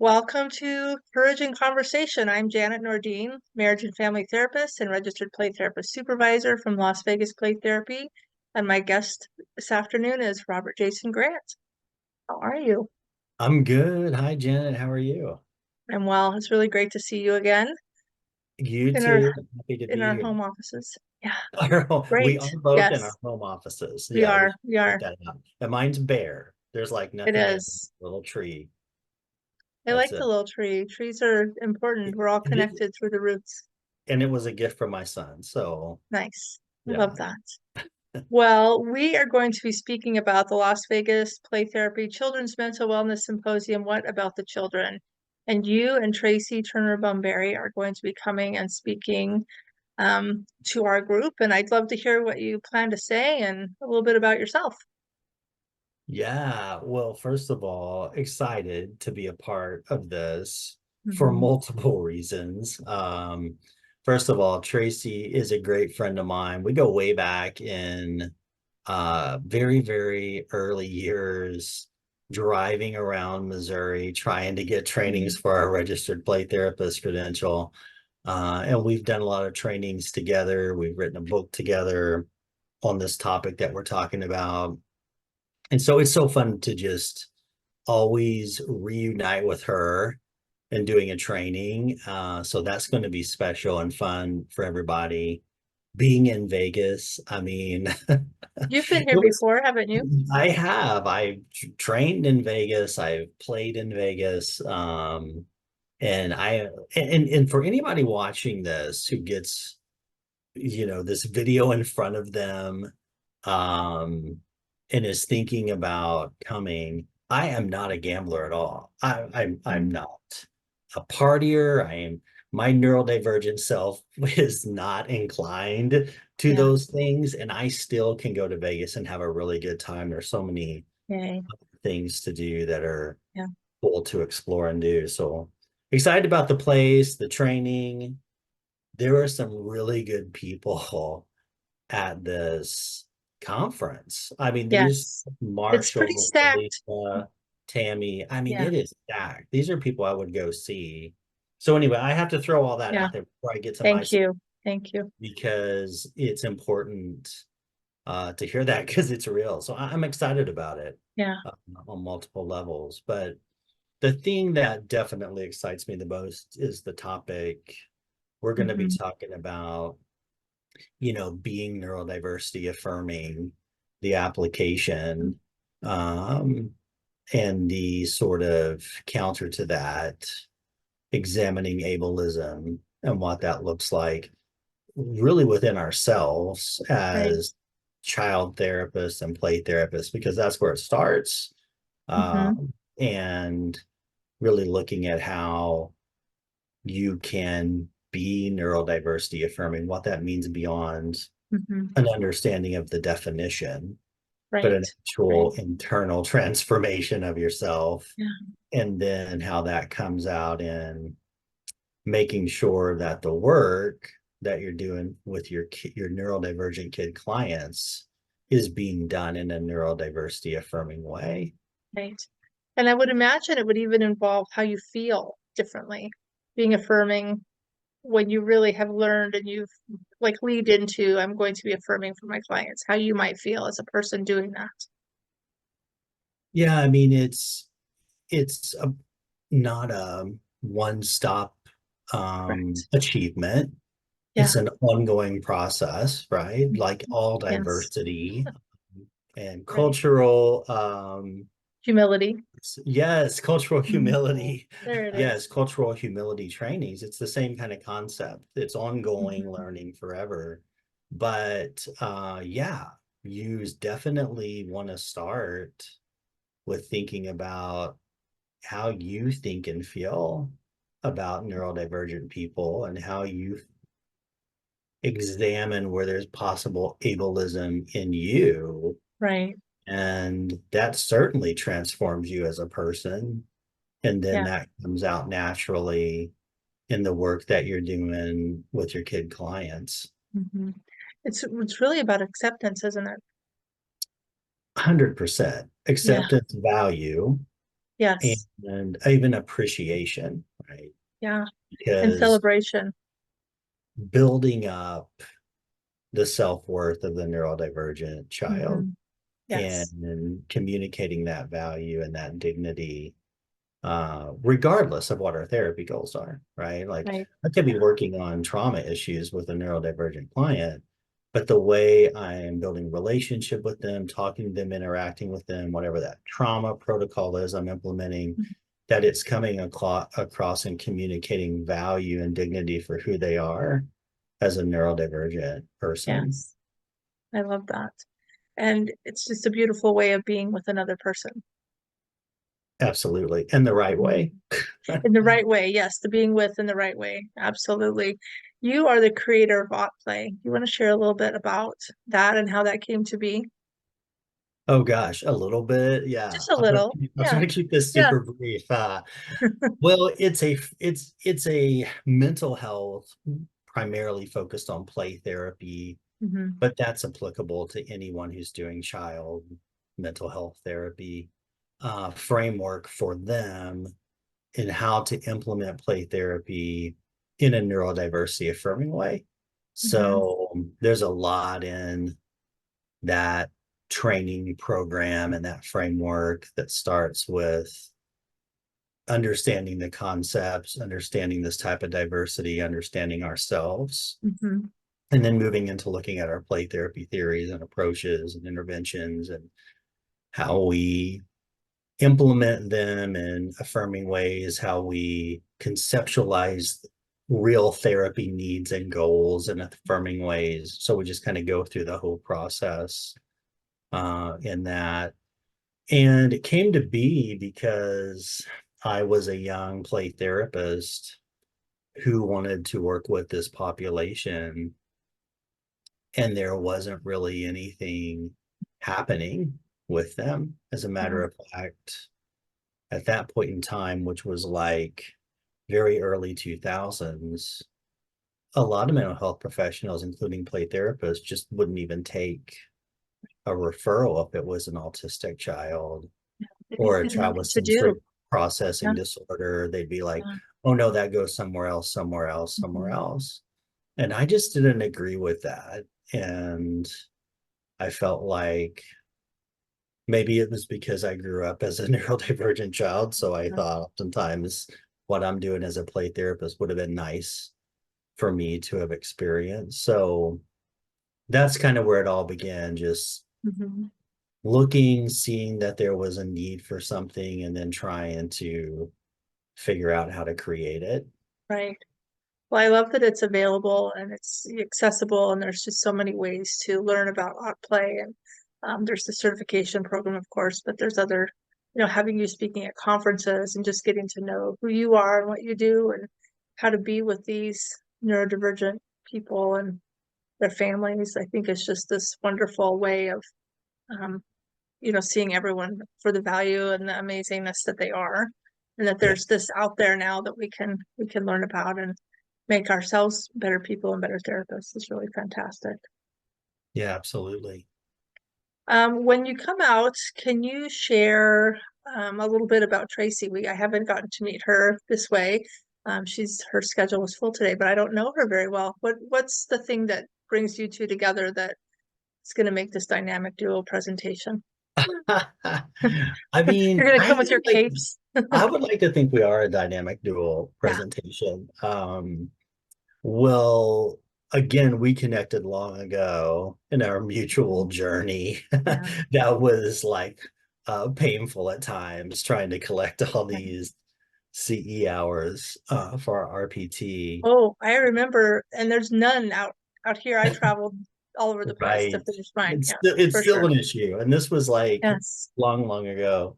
Welcome to Courage and Conversation. I'm Janet Nordine, marriage and family therapist and registered play therapist supervisor from Las Vegas Play Therapy. And my guest this afternoon is Robert Jason Grant. How are you? I'm good. Hi, Janet. How are you? I'm well. It's really great to see you again You in our too. Happy to in be our here. home offices. Yeah, We great. are both in our Yes, home offices. we Yeah, we are. should We point are. that out. And mine's bare. There's like It nothing in is. a little tree. I That's like the it. little tree. Trees are important. We're all It is, connected through the roots. and it was a gift from my son. So Nice. I love yeah. that. Well, we are going to be speaking about the Las Vegas Play Therapy Children's Mental Wellness Symposium, What About the Children? And you and Tracy Turner-Bumberry are going to be coming and speaking to our group. And I'd love to hear what you plan to say and a little bit about yourself. Yeah. Well, first of all, excited to be a part of this for Hmm. multiple reasons. First of all, Tracy is a great friend of mine. We go way back in very, very early years, driving around Missouri, trying to get trainings for our registered play therapist credential. And we've done a lot of trainings together. We've written a book together on this topic that we're talking about. And so it's so fun to just always reunite with her and doing a training. So that's going to be special and fun for everybody. Being in Vegas, I mean, You've been it here was, before, haven't you? I have. I trained in Vegas. I've played in Vegas. And I and for anybody watching this who gets, this video in front of them, um, and is thinking about coming, I am not a gambler at all. I'm Mm. not a partier. My neurodivergent self is not inclined to Yeah. those things, and I still can go to Vegas and have a really good time. There's so many Yay. things to do that are Yeah. cool to explore and do. So excited about the place, the training. There are some really good people at this conference. I mean, there's Yes. It's pretty Marshall, stacked. Alicia, Tammy. I mean, Yeah. it is stacked. These are people I would go see. So anyway, I have to throw all that Yeah. out there before I get to my Thank you. Thank you. because it's important to hear that because it's real. So I'm excited about it Yeah. uh, on multiple levels. But the thing that definitely excites me the most is the topic we're going to be Hmm. talking about, being neurodiversity affirming, the application, um, and the sort of counter to that, examining ableism and what that looks like really within ourselves Right. as child therapists and play therapists, because that's where it starts. Hmm. And really looking at how you can be neurodiversity affirming, what that means beyond Hmm. an understanding of the definition, but Right. an Right. actual internal transformation of yourself. Yeah. And then how that comes out in making sure that the work that you're doing with your neurodivergent kid clients is being done in a neurodiversity affirming way. Right. And I would imagine it would even involve how you feel differently, being affirming when you really have learned and you've like lead into, I'm going to be affirming for my clients, how you might feel as a person doing that. Yeah, I mean it's not a one-stop Correct. achievement. Yeah. It's an ongoing process, right? Like all Yes. diversity and Right. cultural, Humility. yes, cultural Mhm. humility. There it is. Yes, cultural humility trainings. It's the same kind of concept. It's ongoing Mhm. learning forever. But yeah, you definitely want to start with thinking about how you think and feel about neurodivergent people and how you examine where there's possible ableism in you. Right. And that certainly transforms you as a person. And then Yeah. that comes out naturally in the work that you're doing with your kid clients. Hmm. It's really about acceptance, isn't it? 100% Yeah. acceptance value. Yes. and even appreciation, right? Yeah. And Because celebration. building up the self-worth of the neurodivergent child Hmm. Yes. and communicating that value and that dignity, regardless of what our therapy goals are, right? Like Right. I could be Yeah. working on trauma issues with a neurodivergent client, but the way I am building relationship with them, talking to them, interacting with them, whatever that trauma protocol is I'm implementing, Mhm. that it's coming across and communicating value and dignity for who they are as a neurodivergent person. Yes. I love that. And it's just a beautiful way of being with another person. Absolutely. In the right Mhm. way. In the right way. Yes, the being with in the right way. Absolutely. You are the creator of Ot Play. You want to share a little bit about that and how that came to be? Oh gosh, a little bit. Yeah. Just a little. I'll try Yeah. to keep this Yeah. super brief. Well, it's a mental health primarily focused on play therapy, Hmm. but that's applicable to anyone who's doing child mental health therapy, framework for them in how to implement play therapy in a neurodiversity affirming way. Hmm. So there's a lot in that training program and that framework that starts with understanding the concepts, understanding this type of diversity, understanding ourselves, Hmm. and then moving into looking at our play therapy theories and approaches and interventions and how we implement them in affirming ways, how we conceptualize real therapy needs and goals in affirming ways. So we just kind of go through the whole process in that. And it came to be because I was a young play therapist who wanted to work with this population, and there wasn't really anything happening with them. As a Yeah. matter of fact, at that point in time, which was like very early 2000s, a lot of mental health professionals, including play therapists, just wouldn't even take a referral if it was an autistic child They or a didn't know child what with to do. sensory processing Yeah. disorder. They'd be like, Yeah. oh no, that goes somewhere else, somewhere else, somewhere Hmm. else. And I just didn't agree with that. And I felt like maybe it was because I grew up as a neurodivergent child. So I Yeah. thought oftentimes what I'm doing as a play therapist would have been nice for me to have experienced. So that's kind of where it all began, just Hmm. looking, seeing that there was a need for something, and then trying to figure out how to create it. Right. Well, I love that it's available and it's accessible, and there's just so many ways to learn about Ot Play. And there's the certification program, of course, but there's other, having you speaking at conferences and just getting to know who you are and what you do and how to be with these neurodivergent people and their families. I think it's just this wonderful way of, um, seeing everyone for the value and the amazingness that they are, and that Yeah, there's this out there now that we can learn about and make ourselves better people and better therapists. Is really fantastic. yeah, absolutely. When you come out, can you share a little bit about Tracy? I haven't gotten to meet her this way. Her schedule was full today, but I don't know her very well. What's the thing that brings you two together that is going to make this dynamic duo presentation? I mean, You're going to come with your capes. I would like to think we are a dynamic dual Yeah. presentation. Well, again, we connected long ago in our mutual Mhm. journey Yeah. that was like painful at times trying to collect all Yeah. these CE hours for our RPT. Oh, I remember, and there's none out here. I traveled all over the place to Right. finish mine. It's Yeah, still it's for still sure. an issue. And this was like Yes. long, long ago.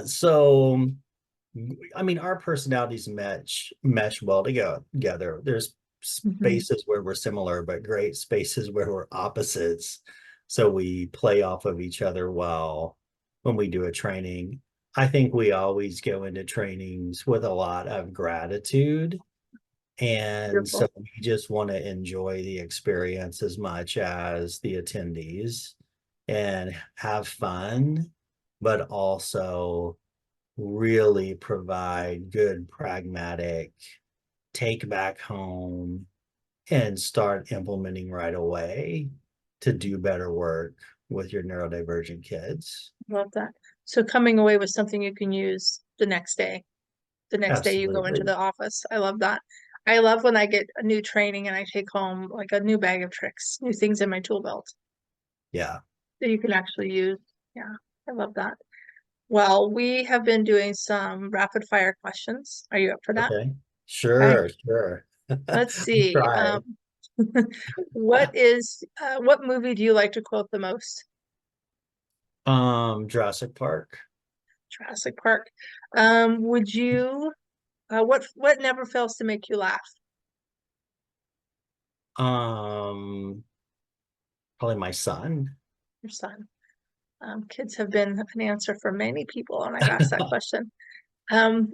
So I mean, our personalities mesh well together. There's Hmm. spaces where we're similar, but great spaces where we're opposites. So we play off of each other well when we do a training. I think we always go into trainings with a lot of gratitude. And so Beautiful. we just want to enjoy the experience as much as the attendees and have fun, but also really provide good, pragmatic, take back home and start implementing right away to do better work with your neurodivergent kids. Love that. So coming away with something you can use the next day you go into Absolutely. the office. I love that. I love when I get a new training and I take home like a new bag of tricks, new things in my tool belt Yeah. that you can actually use. Yeah, I love that. Well, we have been doing some rapid fire questions. Are you up for that? Okay. Okay. Sure, sure. Let's see. Try. What movie do you like to quote the most? Jurassic Park. Jurassic Park. Would you what never fails to make you laugh? Um, Probably my son. Your son. Kids have been an answer for many people, and I've asked that question.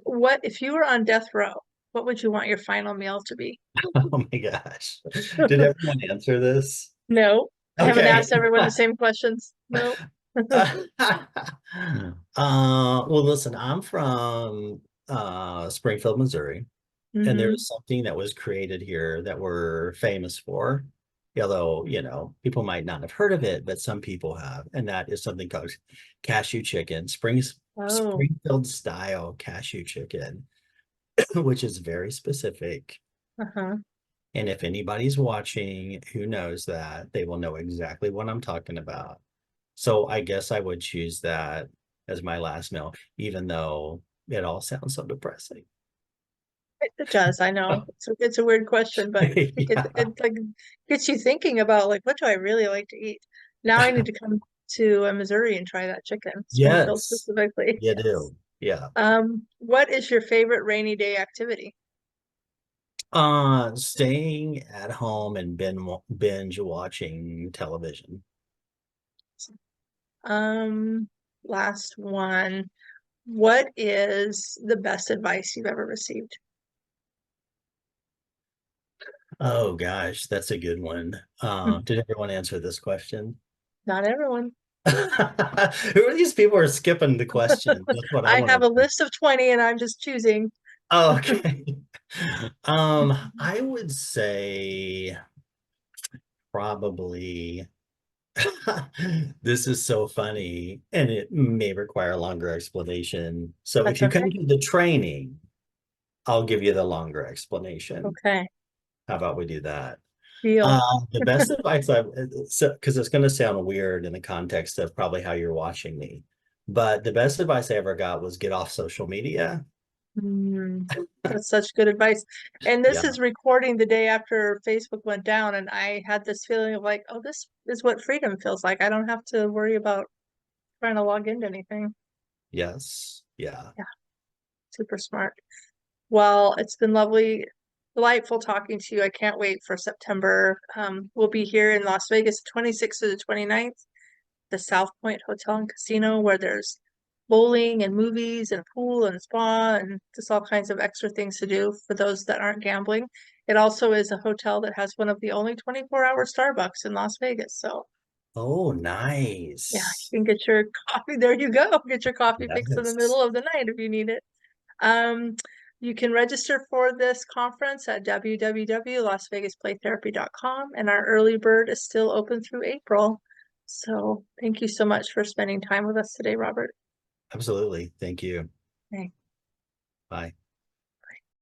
What if you were on death row, what would you want your final meal to be? Oh my gosh. Did everyone answer this? No, I haven't Okay. asked everyone the same questions. No. Well, listen, I'm from Springfield, Missouri, and Hmm. there's something that was created here that we're famous for. Although, people might not have heard of it, but some people have, and that is something called cashew chicken, Oh, Springfield style cashew chicken, which is very specific. uh-huh. And if anybody's watching who knows that, they will know exactly what I'm talking about. So I guess I would choose that as my last meal, even though it all sounds so depressing. It does, I know. It's a weird question, but Yeah. it like gets you thinking about like what do I really like to eat? Now I need to come to Missouri and try that chicken, Springfield Yes, specifically. you Yes. do. Yeah. What is your favorite rainy day activity? Staying at home and binge watching television. Um, Last one. What is the best advice you've ever received? Oh gosh, that's a good one. Hmm. Did everyone answer this question? Not everyone. Who are these people who are skipping the question? That's what I I want have to a know. list of 20 and I'm just choosing. Oh, okay. I would say probably this is so funny and it may require a longer explanation. So if That's you okay. come to the training, I'll give you the longer explanation. Okay. How about we do that? Deal. The best advice because it's going to sound weird in the context of probably how you're watching me, but the best advice I ever got was get off social media. Mm, that's such good advice. And this Yeah. is recording the day after Facebook went down, and I had this feeling of like, oh, this is what freedom feels like. I don't have to worry about trying to log into anything. Yes. Yeah. Yeah, super smart. Well, it's been lovely, delightful talking to you. I can't wait for September. We'll be here in Las Vegas, 26th to the 29th, the South Point Hotel and Casino, where there's bowling and movies and a pool and spa and just all kinds of extra things to do for those that aren't gambling. It also is a hotel that has one of the only 24-hour Starbucks in Las Vegas. So Oh, yeah, nice. you can get your coffee. There you go. Get your coffee fix in the Yes. middle of the night if you need it. Um, you can register for this conference at www.lasvegasplaytherapy.com, and our early bird is still open through April. So thank you so much for spending time with us today, Robert. Absolutely. Thank you. Okay. Bye.